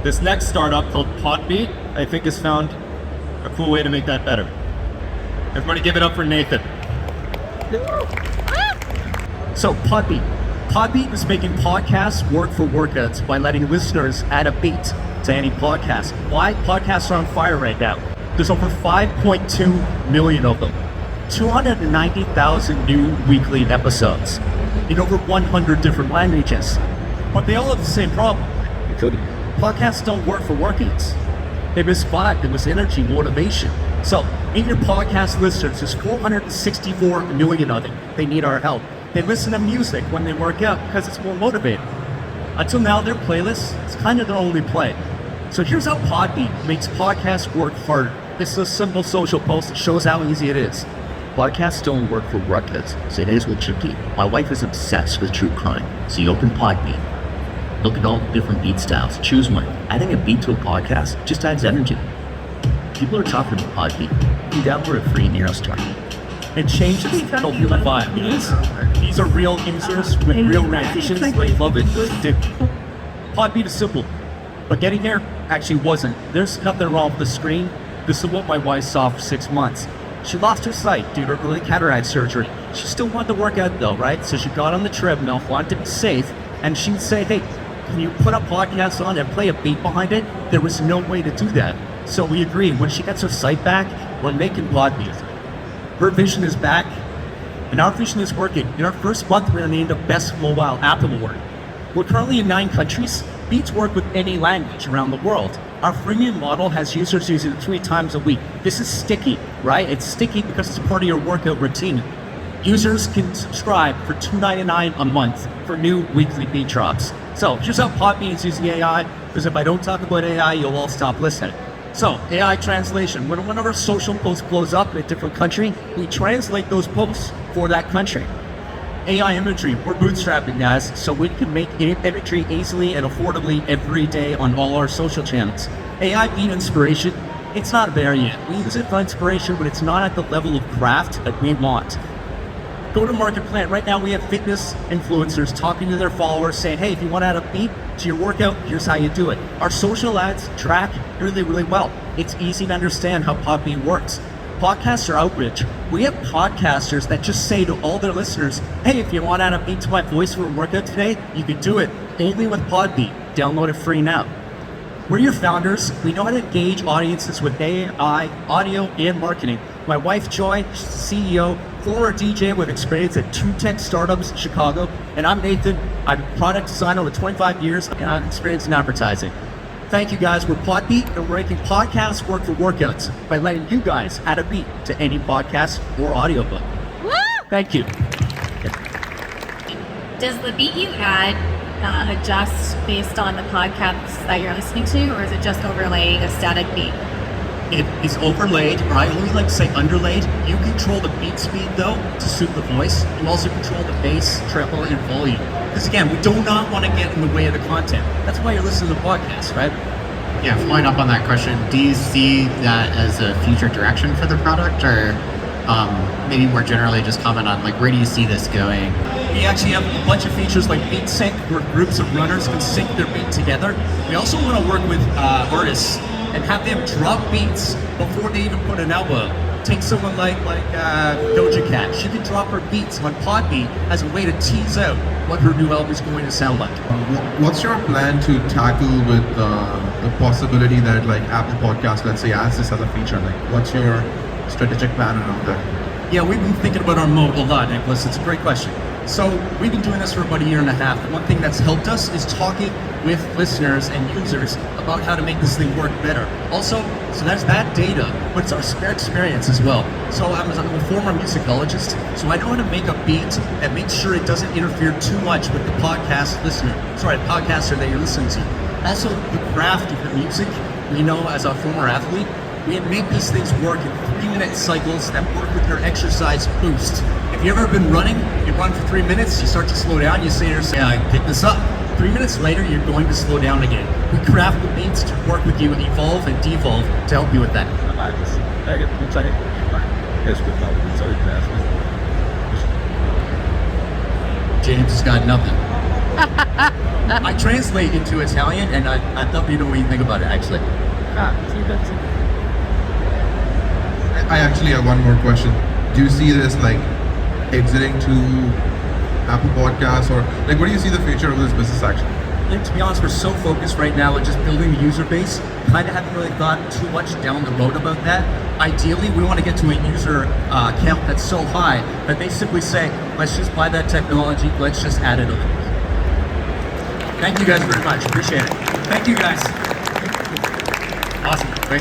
This next startup called Podbeat, I think, has found a cool way to make that better. Everybody give it up for Nathan. So Podbeat. Podbeat is making podcasts work for workouts by letting listeners add a beat to any podcast. Why? Podcasts are on fire right now. There's over 5.2 million of them. 290,000 new weekly episodes in over 100 different languages. But they all have the same problem. Podcasts don't work for workouts. They miss vibe, they miss energy, motivation. So, in your podcast listeners, there's 464 million of them. They need our help. They listen to music when they work out because it's more motivating. Until now, their playlist is kind of their only play. So here's how Podbeat makes podcasts work harder. This is a simple social post that shows how easy it is. Podcasts don't work for workouts, so here's what you do. My wife is obsessed with true crime, so you open Podbeat. Look at all the different beat styles. Choose one. Adding a beat to a podcast just adds energy. People are talking about Podbeat. You download it free near us target. It changes the vibe. These are real users with real reactions. They love it. Podbeat is simple, but getting there actually wasn't. There's nothing wrong with the screen. This is what my wife saw for 6 months. She lost her sight due to early cataract surgery. She still wanted to work out though, right? So she got on the treadmill, wanted to be safe, and she'd say, hey, can you put a podcast on and play a beat behind it? There was no way to do that. So we agreed, when she gets her sight back, we're making Podbeat. Her vision is back, and our vision is working. In our first month, we're named the best mobile app award. We're currently in 9 countries. Beats work with any language around the world. Our freemium model has users using it 3 times a week. This is sticky, right? It's sticky because it's part of your workout routine. Users can subscribe for $2.99 a month for new weekly beat drops. So here's how Podbeat is using AI, because if I don't talk about AI, you'll all stop listening. So AI translation, when one of our social posts blows up in a different country, we translate those posts for that country. AI imagery, we're bootstrapping, guys, so we can make imagery easily and affordably every day on all our social channels. AI beat inspiration, it's not there yet. We use it for inspiration, but it's not at the level of craft that we want. Go to market plan. Right now we have fitness influencers talking to their followers saying, hey, if you want to add a beat to your workout, here's how you do it. Our social ads track really, really well. It's easy to understand how Podbeat works. Podcasts are outreach. We have podcasters that just say to all their listeners, hey, if you want to add a beat to my voice for a workout today, you can do it only with Podbeat. Download it free now. We're your founders. We know how to engage audiences with AI, audio, and marketing. My wife, Joy, she's the CEO, former DJ with experience at 2 tech startups in Chicago. And I'm Nathan. I'm a product designer with 25 years and I'm experienced in advertising. Thank you guys. We're Podbeat, and we're making podcasts work for workouts by letting you guys add a beat to any podcast or audiobook. Woo! Thank you. Does the beat you add adjust based on the podcasts that you're listening to, or is it just overlaying a static beat? It is overlaid, or I only like to say underlaid. You control the beat speed though to suit the voice. You also control the bass, treble, and volume. Because again, we do not want to get in the way of the content. That's why you're listening to podcasts, right? Yeah, following up on that question, do you see that as a future direction for the product, or maybe more generally just comment on like where do you see this going? We actually have a bunch of features like beat sync, where groups of runners can sync their beat together. We also want to work with artists and have them drop beats before they even put an album out. Take someone like Doja Cat. She can drop her beats on Podbeat as a way to tease out what her new album is going to sound like. What's your plan to tackle with the possibility that like Apple Podcasts, let's say, adds this as a feature? Like, what's your strategic plan around that? Yeah, we've been thinking about our mode a lot, Nicholas. It's a great question. So we've been doing this for about a year and a half. And one thing that's helped us is talking with listeners and users about how to make this thing work better. Also, so that's that data, but it's our experience as well. So I'm a former musicologist, so I know how to make a beat that makes sure it doesn't interfere too much with the podcaster that you're listening to. Also, the craft of the music, we know as a former athlete, we make these things work in 3-minute cycles that work with your exercise boost. If you've ever been running, you run for 3 minutes, you start to slow down, you say to yourself, pick this up. 3 minutes later, you're going to slow down again. We craft the beats to work with you, evolve and devolve to help you with that. James has got nothing. I translate into Italian, and I'd love to know what you think about it, actually. I actually have one more question. Do you see this like exiting to Apple Podcasts, or like what do you see the future of this business actually? Like, to be honest, we're so focused right now on just building the user base. Kind of haven't really thought too much down the road about that. Ideally, we want to get to a user count that's so high that they simply say, let's just buy that technology, let's just add it a little bit. Thank you guys very much. Appreciate it. Thank you guys. Awesome. Great.